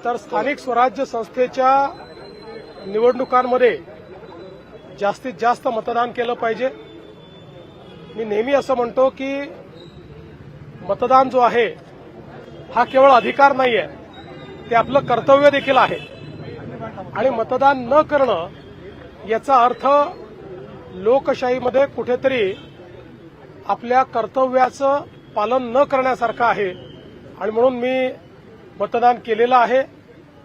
तर स्थानिक स्वराज्य संस्थेच्या निवडणुकांमध्ये जास्तीत जास्त मतदान केलं पाहिजे। मी नेहमी असं म्हणतो की मतदान जो आहे हा केवळ अधिकार नाहीये, ते आपलं कर्तव्य देखील आहे आणि मतदान न करणं याचा अर्थ लोकशाहीमध्ये कुठेतरी आपल्या कर्तव्याचं पालन न करण्यासारखं आहे आणि म्हणून मी मतदान केलेलं आहे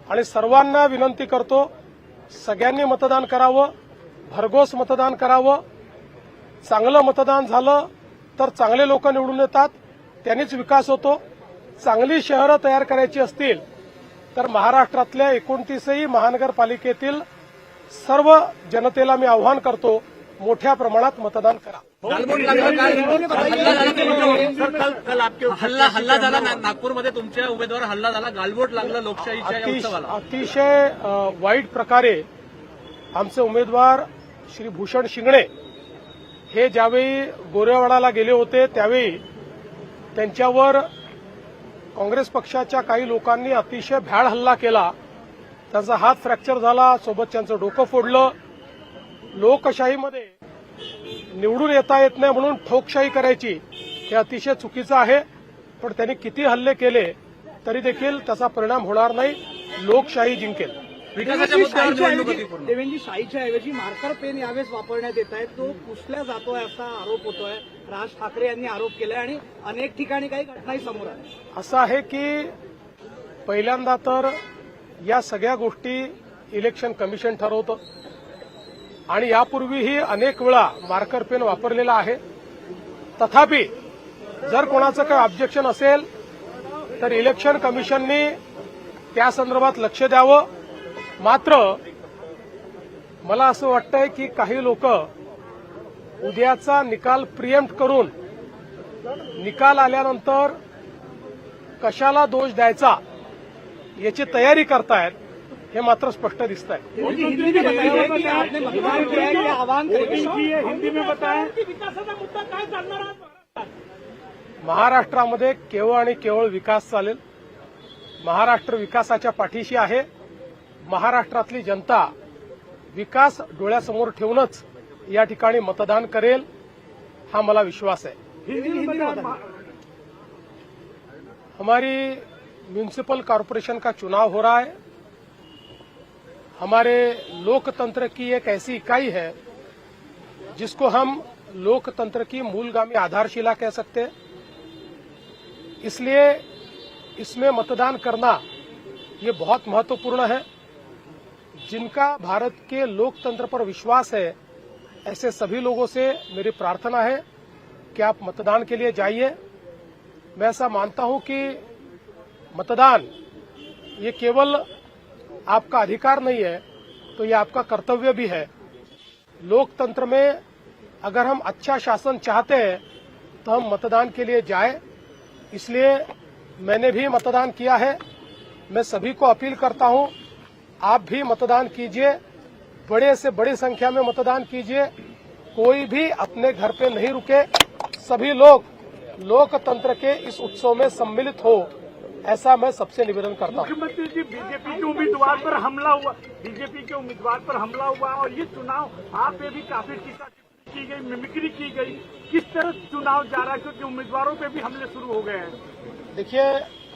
आणि सर्वांना विनंती करतो, सगळ्यांनी मतदान करावं, भरघोस मतदान करावं। चांगलं मतदान झालं तर चांगले लोक निवडून येतात, त्यांनीच विकास होतो। चांगली शहरं तयार करायची असतील तर महाराष्ट्रातल्या 29ही महानगरपालिकेतील सर्व जनतेला मी आवाहन करतो, मोठ्या प्रमाणात मतदान करा। हल्ला झाला नागपूरमध्ये, तुमच्या उमेदवार हल्ला झाला, गालबोट लागला लोकशाहीच्या या उत्सवाला। अतिशय वाईट प्रकारे आमचे उमेदवार श्री भूषण शिंगणे हे ज्यावेळी गोरेवाडाला गेले होते त्यावेळी त्यांच्यावर काँग्रेस पक्षाच्या काही लोकांनी अतिशय भ्याड हल्ला केला। त्यांचा हात फ्रॅक्चर झाला, सोबत त्यांचं डोकं फोडलं। लोकशाहीमध्ये निवडून येता येत नाही म्हणून ठोकशाही करायची हे अतिशय चुकीचं आहे, पण त्यांनी किती हल्ले केले तरी देखील त्याचा परिणाम होणार नाही, लोकशाही जिंकेल। देवेंद्रजी, शाईच्या ऐवजी मार्कर पेन यावेळेस वापरण्यात येत आहे, तो पुसला जातोय असा आरोप होतोय। राज ठाकरे यांनी आरोप केलाय आणि अनेक ठिकाणी काही घटनाही समोर आल्या। असं आहे की पहिल्यांदा तर या सगळ्या गोष्टी इलेक्शन कमिशन ठरवतं आणि यापूर्वीही अनेक वेळा मार्कर पेन वापरलेला आहे। तथापि जर कोणाचं काही ऑब्जेक्शन असेल तर इलेक्शन कमिशननी त्या संदर्भात लक्ष द्यावं। मात्र मला असं वाटतंय की काही लोक उद्याचा निकाल प्रिएम्प्ट करून निकाल आल्यानंतर कशाला दोष द्यायचा याची तयारी करतायत, हे मात्र स्पष्ट दिसत आहे। महाराष्ट्रामध्ये केवळ आणि केवळ विकास चालेल। महाराष्ट्र विकासाच्या पाठीशी आहे। महाराष्ट्रातली जनता विकास डोळ्यासमोर ठेवूनच या ठिकाणी मतदान करेल, हा मला विश्वास है। हमारी म्यूनिसिपल कॉरपोरेशन का चुनाव हो रहा है। हमारे लोकतंत्र की एक ऐसी इकाई है जिसको हम लोकतंत्र की मूलगामी आधारशिला कह सकते हैं, इसलिए इसमें मतदान करना ये बहुत महत्वपूर्ण है। जिनका भारत के लोकतंत्र पर विश्वास है, ऐसे सभी लोगों से मेरी प्रार्थना है कि आप मतदान के लिए जाइए। मैं ऐसा मानता हूं कि मतदान ये केवल आपका अधिकार नहीं है, तो ये आपका कर्तव्य भी है। लोकतंत्र में अगर हम अच्छा शासन चाहते हैं तो हम मतदान के लिए जाएं। इसलिए मैंने भी मतदान किया है। मैं सभी को अपील करता हूं, आप भी मतदान कीजिए, बड़े से बड़ी संख्या में मतदान कीजिए। कोई भी अपने घर पे नहीं रुके, सभी लोग लोकतंत्र के इस उत्सव में सम्मिलित हो, ऐसा मैं सबसे निवेदन करता हूं। मुख्यमंत्री जी, बीजेपी के उम्मीदवार पर हमला हुआ, बीजेपी के उम्मीदवार पर हमला हुआ और ये चुनाव आप पे भी काफी टीका की गई, मिमिक्री की गई। किस तरह चुनाव जा रहा है, क्योंकि उम्मीदवारों पे भी हमले शुरू हो गए हैं। देखिए,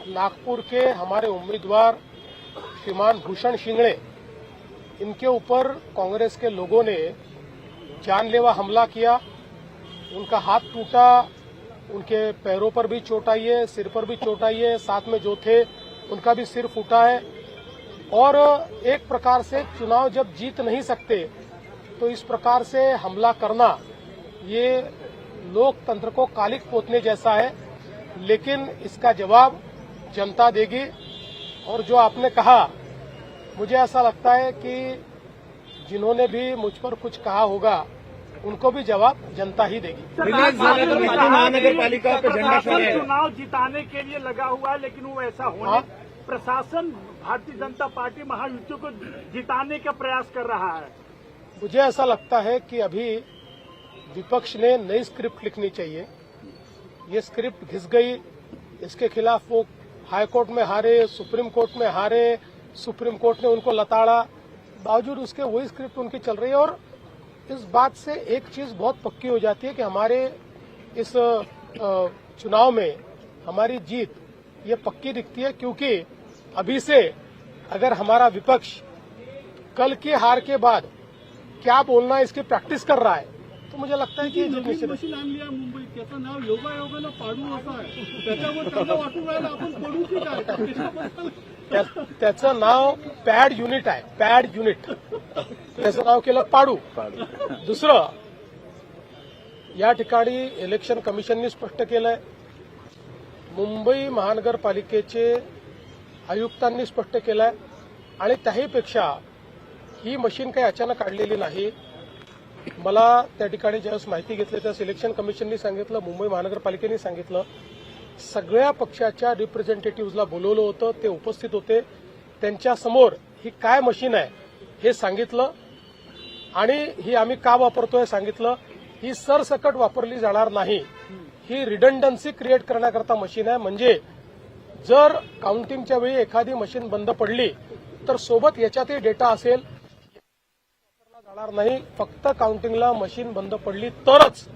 नागपुर के हमारे उम्मीदवार श्रीमान भूषण शिंगणे, इनके ऊपर कांग्रेस के लोगों ने जानलेवा हमला किया। उनका हाथ टूटा, उनके पैरों पर भी चोट आई है, सिर पर भी चोट आई है, साथ में जो थे उनका भी सिर फूटा है। और एक प्रकार से चुनाव जब जीत नहीं सकते तो इस प्रकार से हमला करना ये लोकतंत्र को कालिक पोतने जैसा है, लेकिन इसका जवाब जनता देगी। और जो आपने कहा, मुझे ऐसा लगता है कि जिन्होंने भी मुझ पर कुछ कहा होगा उनको भी जवाब जनता ही देगी। महानगरपालिका चुनाव जिताने के लिए लगा हुआ है, लेकिन वो ऐसा होने प्रशासन भारतीय जनता पार्टी महायुति को जिताने का प्रयास कर रहा है। मुझे ऐसा लगता है कि अभी विपक्ष ने नई स्क्रिप्ट लिखनी चाहिए। ये स्क्रिप्ट घिस गई, इसके खिलाफ वो हाईकोर्ट में हारे, सुप्रीम कोर्ट में हारे, सुप्रीम कोर्ट ने उनको लताड़ा, बावजूद उसके वही स्क्रिप्ट उनकी चल रही है। और इस बात से एक चीज बहुत पक्की हो जाती है कि हमारे इस चुनाव में हमारी जीत ये पक्की दिखती है, क्योंकि अभी से अगर हमारा विपक्ष कल की हार के बाद क्या बोलना है इसकी प्रॅक्टिस कर रहा है, तो मुझे लगता है की जीत निश्चित है. मशीन आणली आहे मुंबईत, त्याचं नाव योगायोगानं पाडू असं आहे. त्याच्यावर त्यांना वाटून राहिलं आपण पडू की काय. त्याचं नाव पॅड युनिट आहे, पॅड युनिट. त्याचं नाव केलं पाडू. दुसरं, या ठिकाणी इलेक्शन कमिशननी स्पष्ट केलंय, मुंबई महानगरपालिकेचे आयुक्तांनी स्पष्ट केलंय, आणि त्याहीपेक्षा ही मशीन काही अचानक काढलेली नाही. मला त्या ठिकाणी ज्यावेळेस माहिती घेतली त्यावेळेस इलेक्शन कमिशननी सांगितलं, मुंबई महानगरपालिकेने सांगितलं, सगळ्या पक्षाच्या रिप्रेझेंटेटिव्हला बोलवलं होतं, ते उपस्थित होते. त्यांच्यासमोर ही काय मशीन आहे हे सांगितलं आणि ही आम्ही का वापरतोय सांगितलं. ही सरसकट वापरली जाणार नाही, ही रिडंडन्सी क्रिएट करण्याकरता मशीन आहे. म्हणजे जर काउंटिंगच्या वेळी एखादी मशीन बंद पडली तर सोबत याच्यातही डेटा असेल, जाणार नाही. फक्त काउंटिंगला मशीन बंद पडली तरच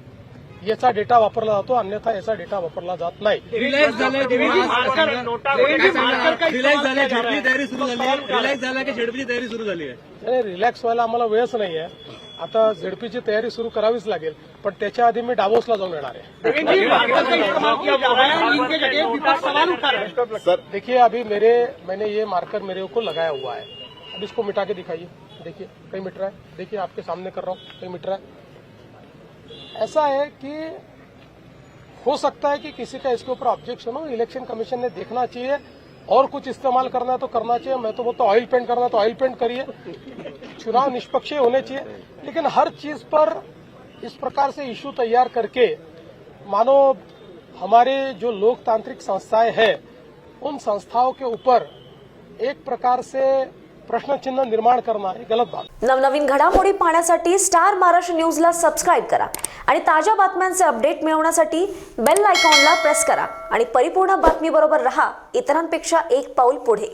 याचा डेटा वापरला जातो, अन्यथा याचा डेटा वापरला जात नाही. रिलॅक्स झालं की झेडपीची तयारी सुरू झाली आहे. रिलॅक्स झाला की झेडपीची तयारी सुरू झाली आहे. रिलॅक्स व्हायला आम्हाला वेळच नाही आहे. आता झेडपीची तयारी सुरू करावीच लागेल, पण त्याच्या आधी मी डावोसला जाऊन येणार आहे. देखिए, अभी मैंने ये मार्कर मेरे को लगाया हुआ है. अब इसको मिटा के दिखाइए. देखिए कहीं मिट रहा है. देखिए आपके सामने कर रहा हूँ, कहीं मिट रहा है. ऐसा है कि हो सकता है कि किसी का इसके ऊपर ऑब्जेक्शन हो. इलेक्शन कमीशन ने देखना चाहिए, और कुछ इस्तेमाल करना है तो करना चाहिए. मैं तो बोलता ऑयल पेंट करना है तो ऑयल पेंट करिए. चुनाव निष्पक्ष होने चाहिए, लेकिन हर चीज पर इस प्रकार से इश्यू तैयार करके मानो हमारे जो लोकतांत्रिक संस्थाएं हैं उन संस्थाओं के ऊपर एक प्रकार से प्रश्न चिन्ह निर्माण करना ही गलत बात. नवनवीन घडामोडी पाहण्यासाठी स्टार महाराष्ट्र न्यूजला सबस्क्राईब करा आणि ताज्या बातम्यांचे अपडेट मिळवण्यासाठी बेल आयकॉनला प्रेस करा आणि परिपूर्ण बातमी बरोबर रहा, इतरांपेक्षा एक पाऊल पुढे.